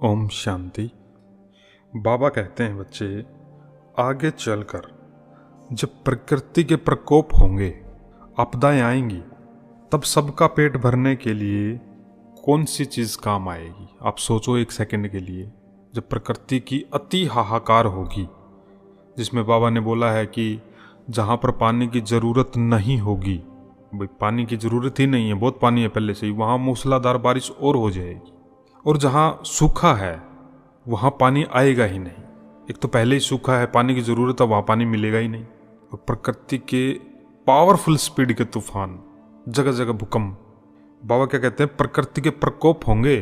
ओम शांति। बाबा कहते हैं बच्चे, आगे चलकर जब प्रकृति के प्रकोप होंगे, आपदाएं आएंगी, तब सबका पेट भरने के लिए कौन सी चीज़ काम आएगी। आप सोचो एक सेकंड के लिए। जब प्रकृति की अति हाहाकार होगी, जिसमें बाबा ने बोला है कि जहाँ पर पानी की ज़रूरत नहीं होगी, भाई पानी की ज़रूरत ही नहीं है, बहुत पानी है पहले से ही, वहाँ मूसलाधार बारिश और हो जाएगी। और जहाँ सूखा है वहाँ पानी आएगा ही नहीं। एक तो पहले ही सूखा है, पानी की ज़रूरत है, वहाँ पानी मिलेगा ही नहीं। और प्रकृति के पावरफुल स्पीड के तूफान, जगह जगह भूकंप। बाबा क्या कहते हैं, प्रकृति के प्रकोप होंगे।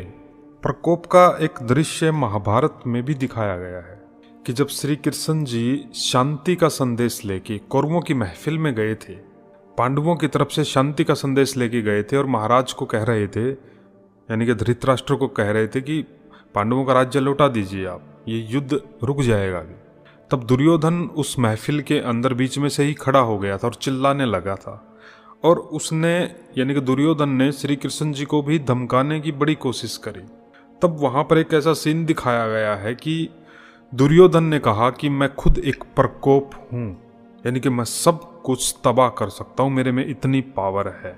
प्रकोप का एक दृश्य महाभारत में भी दिखाया गया है कि जब श्री कृष्ण जी शांति का संदेश लेके कौरवों की महफिल में गए थे, पांडवों की तरफ से शांति का संदेश लेके गए थे और महाराज को कह रहे थे, यानी कि धृतराष्ट्र को कह रहे थे कि पांडवों का राज्य लौटा दीजिए आप, ये युद्ध रुक जाएगा अभी। तब दुर्योधन उस महफिल के अंदर बीच में से ही खड़ा हो गया था और चिल्लाने लगा था। और उसने, यानी कि दुर्योधन ने श्री कृष्ण जी को भी धमकाने की बड़ी कोशिश करी। तब वहाँ पर एक ऐसा सीन दिखाया गया है कि दुर्योधन ने कहा कि मैं खुद एक प्रकोप हूँ, यानी कि मैं सब कुछ तबाह कर सकता हूँ, मेरे में इतनी पावर है।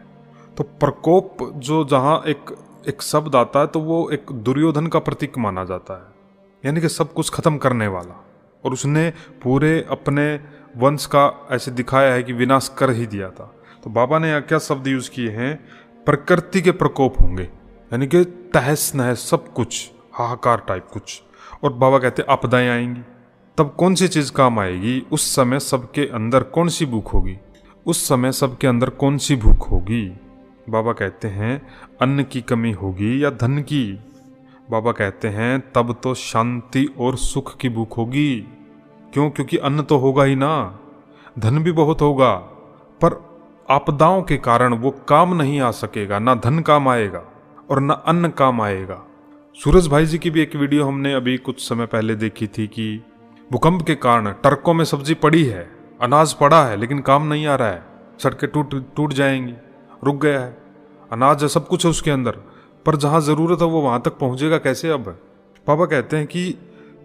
तो प्रकोप जो जहाँ एक शब्द आता है तो वो एक दुर्योधन का प्रतीक माना जाता है, यानी कि सब कुछ खत्म करने वाला। और उसने पूरे अपने वंश का ऐसे दिखाया है कि विनाश कर ही दिया था। तो बाबा ने यहाँ क्या शब्द यूज किए हैं, प्रकृति के प्रकोप होंगे, यानी कि तहस नहस सब कुछ, हाहाकार टाइप कुछ। और बाबा कहते आपदाएं आएंगी, तब कौन सी चीज़ काम आएगी। उस समय सबके अंदर कौन सी भूख होगी, उस समय सबके अंदर कौन सी भूख होगी। बाबा कहते हैं अन्न की कमी होगी या धन की। बाबा कहते हैं तब तो शांति और सुख की भूख होगी। क्यों? क्योंकि अन्न तो होगा ही ना, धन भी बहुत होगा, पर आपदाओं के कारण वो काम नहीं आ सकेगा, ना धन काम आएगा और ना अन्न काम आएगा। सूरज भाई जी की भी एक वीडियो हमने अभी कुछ समय पहले देखी थी कि भूकंप के कारण ट्रकों में सब्जी पड़ी है, अनाज पड़ा है, लेकिन काम नहीं आ रहा है, सड़कें टूट जाएंगी, रुक गया है। अनाज है, सब कुछ है उसके अंदर, पर जहाँ ज़रूरत है वो वहाँ तक पहुँचेगा कैसे। अब बाबा कहते हैं कि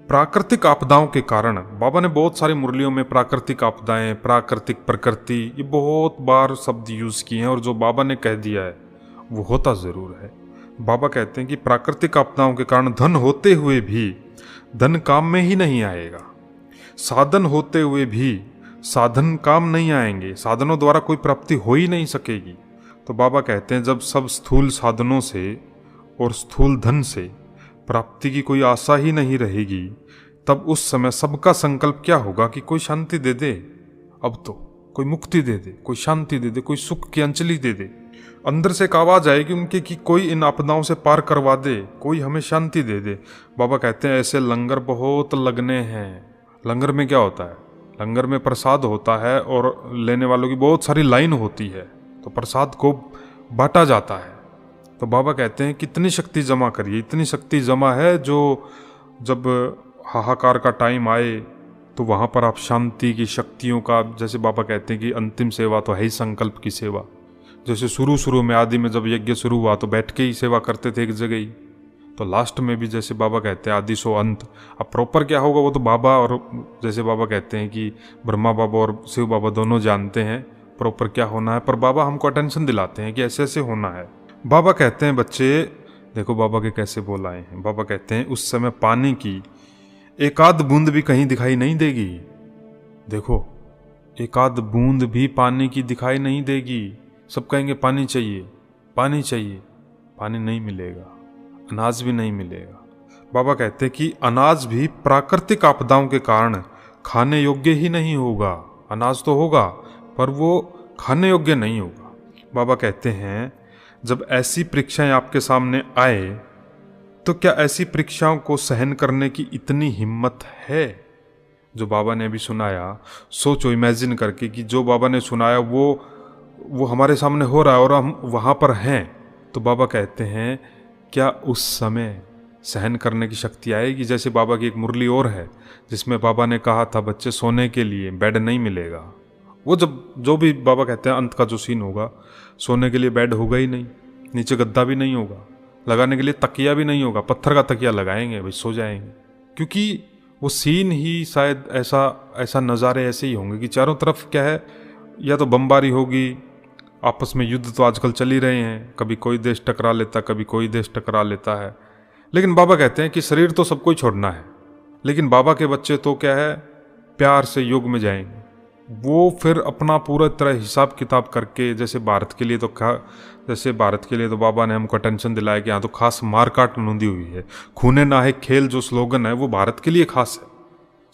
प्राकृतिक आपदाओं के कारण, बाबा ने बहुत सारी मुरलियों में प्राकृतिक आपदाएं, प्राकृतिक प्रकृति, ये बहुत बार शब्द यूज़ किए हैं। और जो बाबा ने कह दिया है वो होता ज़रूर है। बाबा कहते हैं कि प्राकृतिक आपदाओं के कारण धन होते हुए भी धन काम में ही नहीं आएगा, साधन होते हुए भी साधन काम नहीं आएंगे, साधनों द्वारा कोई प्राप्ति हो ही नहीं सकेगी। तो बाबा कहते हैं जब सब स्थूल साधनों से और स्थूल धन से प्राप्ति की कोई आशा ही नहीं रहेगी, तब उस समय सबका संकल्प क्या होगा कि कोई शांति दे दे, अब तो कोई मुक्ति दे दे, कोई शांति दे दे, कोई सुख की अंजलि दे दे। अंदर से एक आवाज़ आएगी उनके कि कोई इन आपदाओं से पार करवा दे, कोई हमें शांति दे दे। बाबा कहते हैं ऐसे लंगर बहुत लगने हैं। लंगर में क्या होता है, लंगर में प्रसाद होता है और लेने वालों की बहुत सारी लाइन होती है, तो प्रसाद को बांटा जाता है। तो बाबा कहते हैं कितनी शक्ति जमा करिए, इतनी शक्ति जमा है जो जब हाहाकार का टाइम आए तो वहाँ पर आप शांति की शक्तियों का, जैसे बाबा कहते हैं कि अंतिम सेवा तो है ही संकल्प की सेवा। जैसे शुरू में आदि में जब यज्ञ शुरू हुआ तो बैठ के ही सेवा करते थे एक जगह ही, तो लास्ट में भी जैसे बाबा कहते हैं आदि सो अंत। अब प्रॉपर क्या होगा वो तो बाबा, और जैसे बाबा कहते हैं कि ब्रह्मा बाबा और शिव बाबा दोनों जानते हैं प्रॉपर क्या होना है, पर बाबा हमको अटेंशन दिलाते हैं कि ऐसे ऐसे होना है। बाबा कहते हैं बच्चे देखो बाबा के कैसे बोल आए हैं। बाबा कहते हैं उस समय पानी की एक आध बूंद भी कहीं दिखाई नहीं देगी। देखो एक आध बूंद भी पानी की दिखाई नहीं देगी। सब कहेंगे पानी चाहिए, पानी चाहिए, पानी नहीं मिलेगा, अनाज भी नहीं मिलेगा। बाबा कहते हैं कि अनाज भी प्राकृतिक आपदाओं के कारण खाने योग्य ही नहीं होगा। अनाज तो होगा पर वो खाने योग्य नहीं होगा। बाबा कहते हैं जब ऐसी परीक्षाएं आपके सामने आए तो क्या ऐसी परीक्षाओं को सहन करने की इतनी हिम्मत है। जो बाबा ने अभी सुनाया, सोचो इमेजिन करके कि जो बाबा ने सुनाया वो हमारे सामने हो रहा है और हम वहाँ पर हैं। तो बाबा कहते हैं क्या उस समय सहन करने की शक्ति आएगी। जैसे बाबा की एक मुरली और है जिसमें बाबा ने कहा था बच्चे सोने के लिए बेड नहीं मिलेगा। वो जब जो भी बाबा कहते हैं अंत का जो सीन होगा, सोने के लिए बेड होगा ही नहीं, नीचे गद्दा भी नहीं होगा। लगाने के लिए तकिया भी नहीं होगा, पत्थर का तकिया लगाएंगे भाई, सो जाएंगे। क्योंकि वो सीन ही शायद ऐसा नज़ारे ऐसे ही होंगे कि चारों तरफ क्या है, या तो बमबारी होगी, आपस में युद्ध तो आजकल चल ही रहे हैं, कभी कोई देश टकरा लेता, कभी कोई देश टकरा लेता है। लेकिन बाबा कहते हैं कि शरीर तो सबको ही छोड़ना है, लेकिन बाबा के बच्चे तो क्या है, प्यार से योग में जाएंगे। वो फिर अपना पूरा तरह हिसाब किताब करके, जैसे भारत के लिए तो बाबा ने हमको टेंशन दिलाया कि यहाँ तो खास मारकाट नूंदी हुई है। खूने ना है खेल जो स्लोगन है वो भारत के लिए खास है।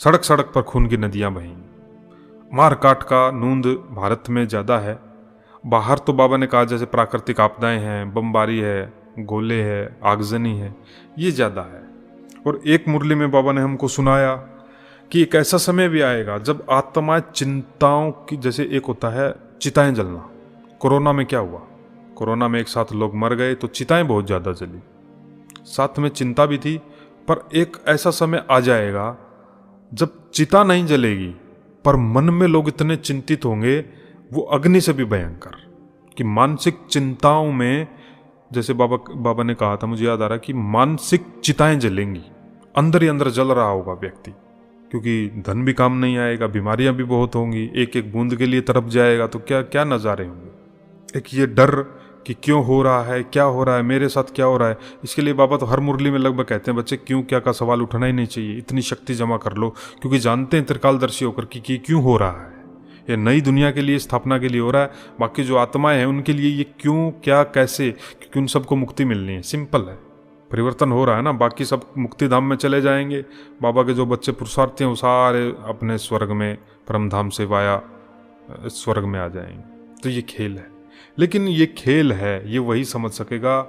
सड़क सड़क पर खून की नदियाँ बहेंगी। मारकाट का नूंद भारत में ज़्यादा है। बाहर तो बाबा ने कहा जैसे प्राकृतिक आपदाएं हैं, बमबारी है, गोले है, आगजनी है, ये ज़्यादा है। और एक मुरली में बाबा ने हमको सुनाया कि एक ऐसा समय भी आएगा जब आत्माएं चिंताओं की, जैसे एक होता है चिताएं जलना। कोरोना में क्या हुआ, कोरोना में एक साथ लोग मर गए तो चिताएं बहुत ज़्यादा जली, साथ में चिंता भी थी। पर एक ऐसा समय आ जाएगा जब चिता नहीं जलेगी पर मन में लोग इतने चिंतित होंगे, वो अग्नि से भी भयंकर, कि मानसिक चिंताओं में, जैसे बाबा ने कहा था, मुझे याद आ रहा कि मानसिक चिताएं जलेंगी, अंदर ही अंदर जल रहा होगा व्यक्ति, क्योंकि धन भी काम नहीं आएगा, बीमारियां भी बहुत होंगी, एक एक बूंद के लिए तरफ जाएगा तो क्या क्या नज़ारे होंगे। एक ये डर कि क्यों हो रहा है, क्या हो रहा है, मेरे साथ क्या हो रहा है। इसके लिए बाबा तो हर मुरली में लगभग कहते हैं, बच्चे क्यों क्या का सवाल उठना ही नहीं चाहिए, इतनी शक्ति जमा कर लो, क्योंकि जानते हैं त्रिकालदर्शी होकर कि क्यों हो रहा है। ये नई दुनिया के लिए, स्थापना के लिए हो रहा है। बाकी जो आत्माएं हैं उनके लिए ये क्यों, क्या, कैसे, क्योंकि उन सबको मुक्ति मिलनी है। सिंपल है, परिवर्तन हो रहा है ना। बाकी सब मुक्ति धाम में चले जाएंगे, बाबा के जो बच्चे पुरुषार्थी हैं वो सारे अपने स्वर्ग में, परम धाम से वाया स्वर्ग में आ जाएंगे। तो ये खेल है, लेकिन ये खेल है, ये वही समझ सकेगा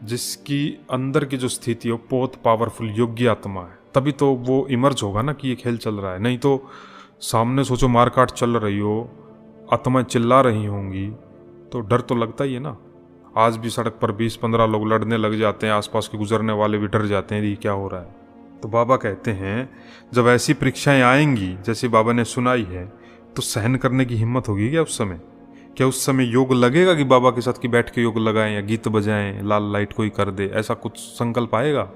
जिसकी अंदर की जो स्थिति हो बहुत पावरफुल योग्य आत्मा है, तभी तो वो इमर्ज होगा ना कि ये खेल चल रहा है। नहीं तो सामने सोचो मारकाट चल रही हो, आत्माएं चिल्ला रही होंगी, तो डर तो लगता ही है ना। आज भी सड़क पर 20-15 लोग लड़ने लग जाते हैं, आसपास के गुजरने वाले भी डर जाते हैं, ये क्या हो रहा है। तो बाबा कहते हैं जब ऐसी परीक्षाएं आएंगी जैसे बाबा ने सुनाई है, तो सहन करने की हिम्मत होगी क्या उस समय? क्या उस समय योग लगेगा कि बाबा के साथ की बैठ के योग लगाएं या गीत बजाएं, लाल लाइट कोई कर दे, ऐसा कुछ संकल्प आएगा?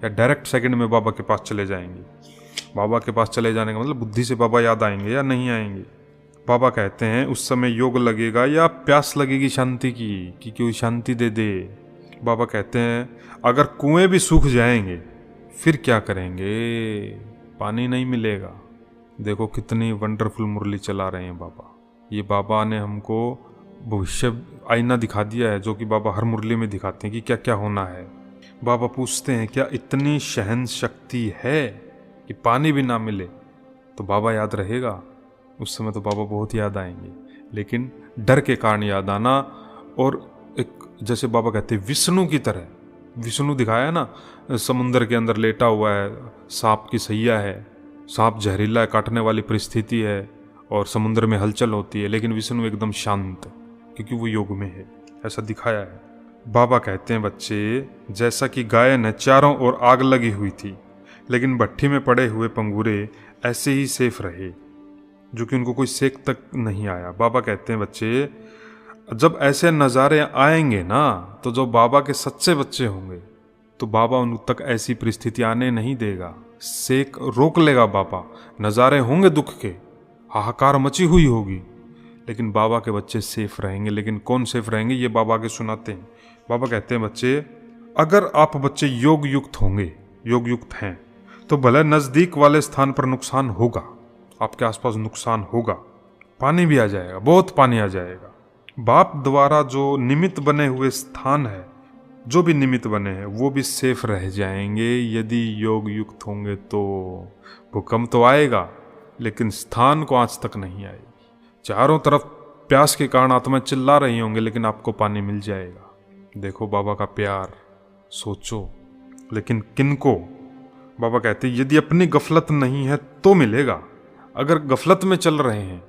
या डायरेक्ट सेकंड में बाबा के पास चले जाएंगे? बाबा के पास चले जाने का मतलब बुद्धि से बाबा याद आएंगे या नहीं आएंगे? बाबा कहते हैं उस समय योग लगेगा या प्यास लगेगी शांति की, कि कोई शांति दे दे। बाबा कहते हैं अगर कुएं भी सूख जाएंगे फिर क्या करेंगे, पानी नहीं मिलेगा। देखो कितनी वंडरफुल मुरली चला रहे हैं बाबा। ये बाबा ने हमको भविष्य आईना दिखा दिया है, जो कि बाबा हर मुरली में दिखाते हैं कि क्या क्या होना है। बाबा पूछते हैं क्या इतनी सहन शक्ति है कि पानी भी ना मिले तो बाबा याद रहेगा? उस समय तो बाबा बहुत याद आएंगे, लेकिन डर के कारण याद आना। और एक जैसे बाबा कहते हैं विष्णु की तरह, विष्णु दिखाया ना, समुंदर के अंदर लेटा हुआ है, सांप की सैया है, सांप जहरीला है, काटने वाली परिस्थिति है और समुद्र में हलचल होती है, लेकिन विष्णु एकदम शांत, क्योंकि वो योग में है, ऐसा दिखाया है। बाबा कहते हैं बच्चे जैसा कि गाय ने चारों ओर आग लगी हुई थी, लेकिन भट्ठी में पड़े हुए पंगूरे ऐसे ही सेफ रहे, जो कि उनको कोई सेक तक नहीं आया। बाबा कहते हैं बच्चे जब ऐसे नज़ारे आएंगे ना, तो जो बाबा के सच्चे बच्चे होंगे तो बाबा उन तक ऐसी परिस्थिति आने नहीं देगा, सेक रोक लेगा बाबा। नज़ारे होंगे दुख के, हाहाकार मची हुई होगी, लेकिन बाबा के बच्चे सेफ रहेंगे। लेकिन कौन सेफ रहेंगे, ये बाबा के सुनाते हैं। बाबा कहते हैं बच्चे अगर आप बच्चे योग युक्त होंगे, योग युक्त हैं, तो भले नज़दीक वाले स्थान पर नुकसान होगा, आपके आसपास नुकसान होगा, पानी भी आ जाएगा, बहुत पानी आ जाएगा। बाप द्वारा जो निमित्त बने हुए स्थान है, जो भी निमित्त बने हैं, वो भी सेफ रह जाएंगे यदि योग युक्त होंगे। तो भूकंप तो आएगा, लेकिन स्थान को आंच तक नहीं आएगी। चारों तरफ प्यास के कारण आत्माएं चिल्ला रही होंगे, लेकिन आपको पानी मिल जाएगा। देखो बाबा का प्यार, सोचो। लेकिन किनको? बाबा कहते हैं यदि अपनी गफलत नहीं है तो मिलेगा। अगर गफलत में चल रहे हैं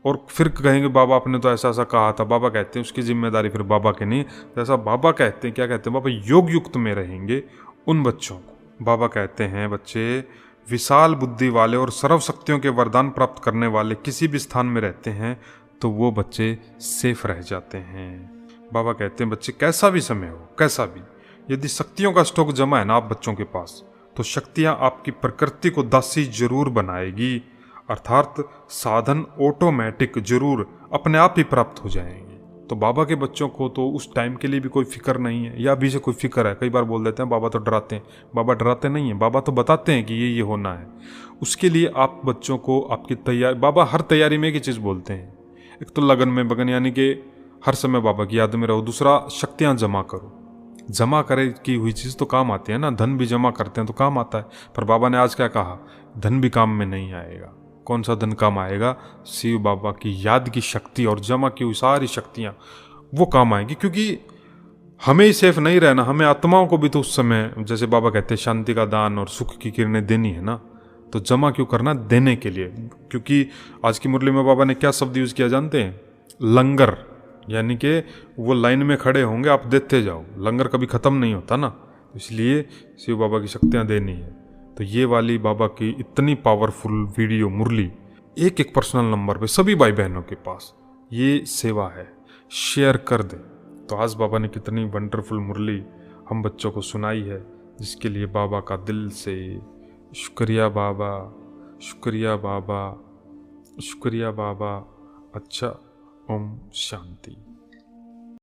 और फिर कहेंगे बाबा आपने तो ऐसा ऐसा कहा था, बाबा कहते हैं उसकी जिम्मेदारी फिर बाबा की नहीं। जैसा बाबा कहते हैं, क्या कहते हैं बाबा, योग युक्त में रहेंगे उन बच्चों को। बाबा कहते हैं बच्चे विशाल बुद्धि वाले और सर्वशक्तियों के वरदान प्राप्त करने वाले किसी भी स्थान में रहते हैं तो वो बच्चे सेफ रह जाते हैं। बाबा कहते हैं बच्चे कैसा भी समय हो, कैसा भी, यदि शक्तियों का स्टॉक जमा है ना आप बच्चों के पास, तो शक्तियां आपकी प्रकृति को दासी जरूर बनाएगी, अर्थात साधन ऑटोमेटिक जरूर अपने आप ही प्राप्त हो जाएंगे। तो बाबा के बच्चों को तो उस टाइम के लिए भी कोई फिक्र नहीं है, या अभी से कोई फिक्र है। कई बार बोल देते हैं बाबा तो डराते हैं, बाबा डराते नहीं हैं, बाबा तो बताते हैं कि ये होना है। उसके लिए आप बच्चों को आपकी तैयारी, बाबा हर तैयारी में एक ही चीज़ बोलते हैं, एक तो लगन में बगन, यानी कि हर समय बाबा की याद में रहो। दूसरा, शक्तियाँ जमा करो। जमा करे की हुई चीज़ तो काम आती है ना, धन भी जमा करते हैं तो काम आता है। पर बाबा ने आज क्या कहा, धन भी काम में नहीं आएगा। कौन सा धन काम आएगा? शिव बाबा की याद की शक्ति और जमा की हुई सारी शक्तियाँ वो काम आएंगी। क्योंकि हमें ही सेफ नहीं रहना, हमें आत्माओं को भी तो उस समय, जैसे बाबा कहते हैं, शांति का दान और सुख की किरणें देनी है ना। तो जमा क्यों करना? देने के लिए। क्योंकि आज की मुरली में बाबा ने क्या शब्द यूज़ किया जानते हैं? लंगर, यानी कि वो लाइन में खड़े होंगे, आप देते जाओ, लंगर कभी ख़त्म नहीं होता ना। इसलिए शिव बाबा की शक्तियाँ देनी है। तो ये वाली बाबा की इतनी पावरफुल वीडियो मुरली एक एक पर्सनल नंबर पे सभी भाई बहनों के पास ये सेवा है, शेयर कर दे। तो आज बाबा ने कितनी वंडरफुल मुरली हम बच्चों को सुनाई है, जिसके लिए बाबा का दिल से शुक्रिया बाबा, शुक्रिया बाबा, शुक्रिया बाबा। अच्छा, ओम शांति।